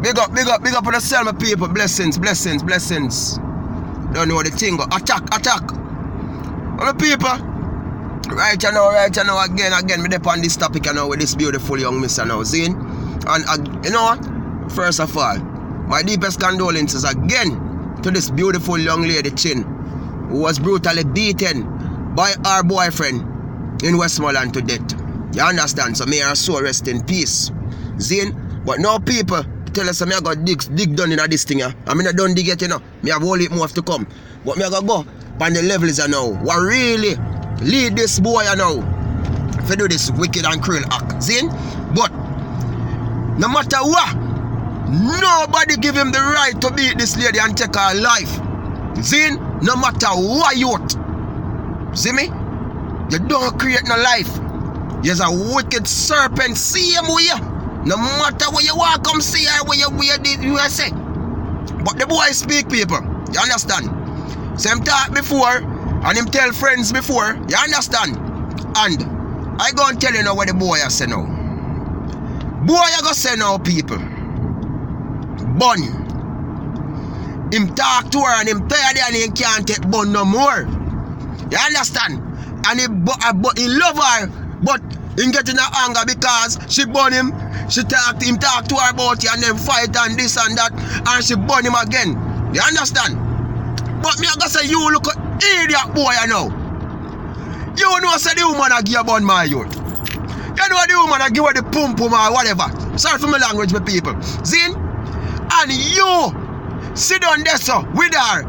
Big up on the cell, my people. Blessings. Don't know the thing. Attack. Well, my people. Right now, again, me dep on this topic now with this beautiful young miss now, see? And you know what? First of all, my deepest condolences again to this beautiful young lady, Chin, who was brutally beaten by her boyfriend in Westmoreland to death. You understand? So may her soul rest in peace. Zine? But now people tell us I got dig done in this thing. I mean I don't dig it, you know. Me have all it more to come. But me I go on the levels now. What really lead this boy now to do this wicked and cruel act. Zine? But no matter what, nobody give him the right to beat this lady and take her life. Zine? No matter what youth. See me? You don't create no life. You're a wicked serpent. See him with you. No matter where you walk, come see her, where you say. But the boy speak, people. You understand? So him talk before, and him tell friends before. You understand? And I go and tell you now what the boy has say now. Boy, I go say now, people. Bun. Him talk to her and him tired and he can't take bun no more. You understand? And he love her, but he get in anger because she bun him. Him talk to her about it and then fight and this and that, and she burn him again. You understand? But me I go say, you look at idiot boy you know. You know say the woman a give a bun my youth. You know the woman a give her the pum pum or whatever. Sorry for my language, my people. Zin? And you sit down there so with her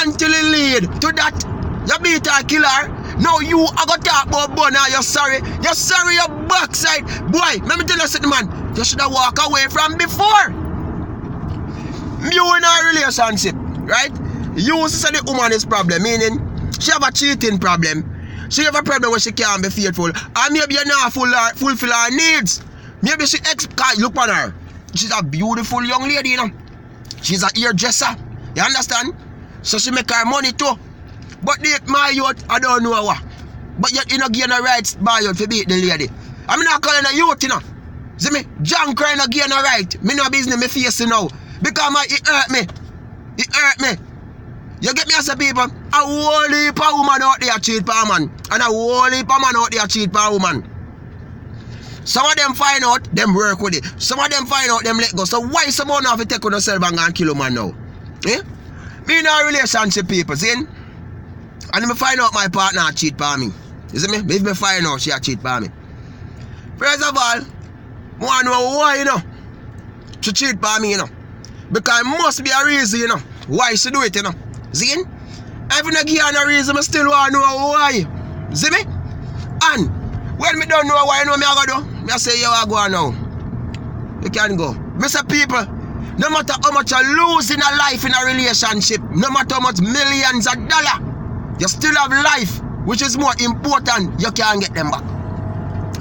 until it lead to that you beat her, kill her. Now you are going to talk about bun now, you're sorry. You're sorry your backside. Boy, let me tell you something, man. You should have walked away from before. You in a relationship, right? You say the woman is problem, meaning she have a cheating problem. She have a problem where she can't be faithful. And maybe you're not fulfill her needs. Maybe she look on her. She's a beautiful young lady, you know. She's a hairdresser. You understand? So she make her money too. But my youth, I don't know what. But yet you know gain the rights by you to beat the lady. I'm not calling a youth, you know. See me? John crying again no right. Me no business me facing now. Because it hurt me. It hurt me. You get me as a people? A whole heap of woman out there cheat for a man. And a whole heap of man out there cheat for a woman. Some of them find out, them work with it. Some of them find out, them let go. So why someone have to take on yourself and go and kill a man now? Eh? Me in a relationship, people, see? And if I find out my partner cheat for me. You see me? If I find out she a cheat for me. First of all, I want to know why, you know. She cheat for me, you know. Because it must be a reason, you know. Why she do it, you know. See? If I don't give her a reason, I still want to know why. See me? And when me don't know why, you know me I go do? Me I say, yo, I go on now. You can go. Me say, people, no matter how much you lose in a life in a relationship, no matter how much millions of dollars, you still have life, which is more important, you can't get them back.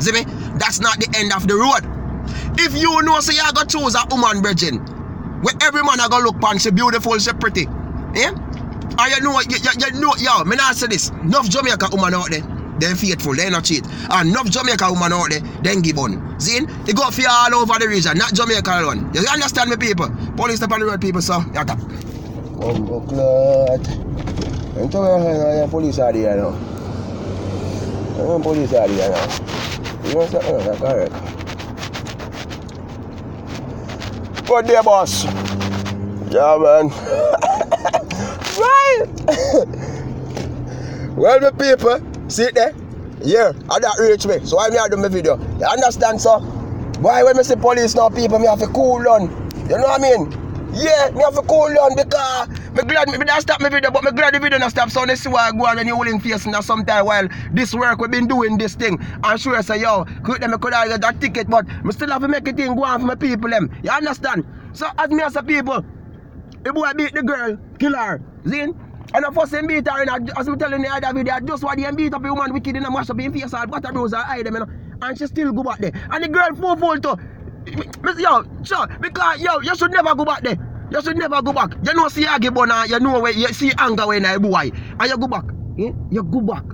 See me? That's not the end of the road. If you know, say you go choose a woman, virgin, where every man I go look pan, she beautiful, she pretty. Yeah? And you know, yo, me not say this. Enough Jamaica woman out there, they faithful, they not cheat. And enough Jamaica woman out there, they give on. See? It go for all over the region, not Jamaica alone. You understand me, people? Police up on the road, people, so, you tap. I'm telling you, police are there now. Police are there now. You know something? That's correct. Good day, boss. Yeah, man. Right. Well, the people, see it there? Yeah, and that reach me. So why me I do my video? You understand, sir? Why when me see police now, people, me have to cool down. You know what I mean? Yeah, me have to cool down because me glad me don't stop my video, but me glad the video don't stop. So let's see why I go on when you willing face now sometime while this work we've been doing this thing. I'm sure say yo, could them could I get that ticket, but me still have to make a thing go on for my people them. You understand? So as me as a people, the boy beat the girl, kill her. Zin? And the first him beat her in as I'm telling you in the other video, just what he beat up a woman wicked in a mash up in face all butter bruise her eye them, you know. And she still go back there. And the girl full too. Yo, sure, because yo, you should never go back there. You should never go back. You know see Agibona, you know where you see anger when I boy. And you go back. Eh? You go back.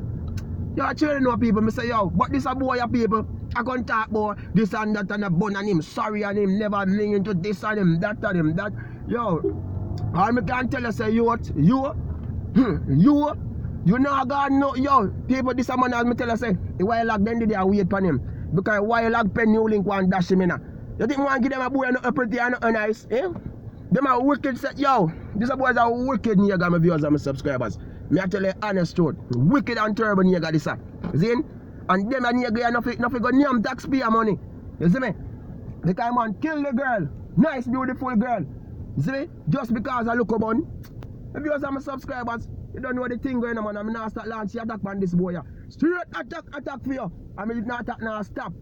You actually know people, me say yo, but this a boy people. I can't talk about this and that and a bun and him sorry and him never link into this and him that and him that. Yo, all me can tell you say you what? You know God no yo people this a man as me tell you say the while lag then did they wait on him. Because while lag pen new link one dash him in. You think man give them a boy no pretty and no nice, eh? Them a wicked set, yo. These boys are wicked nigga, my viewers and my subscribers. Me I tell you honest truth. Wicked and terrible nigga this a. See? And them a nigga nothing go name taxpayer money. You see me? Because man kill the girl. Nice beautiful girl. You see me? Just because I look upon. My viewers and my subscribers, you don't know the thing going on, man. I'm not start launching attack on this boy. Straight attack for you. I mean, not attack now, stop.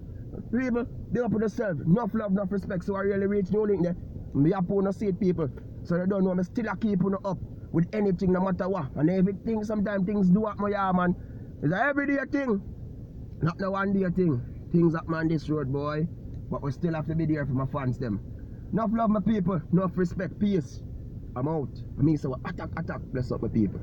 People, they up with themselves. Enough love, enough respect. So I really reach no link there. Me up on the seat people. So they don't know, I still a keep on up with anything, no matter what. And everything, sometimes things do happen, yeah, man. It's an everyday thing. Not no one day thing. Things happen on this road, boy. But we still have to be there for my fans, them. Enough love, my people. Enough respect. Peace. I'm out. I mean, so attack. Bless up, my people.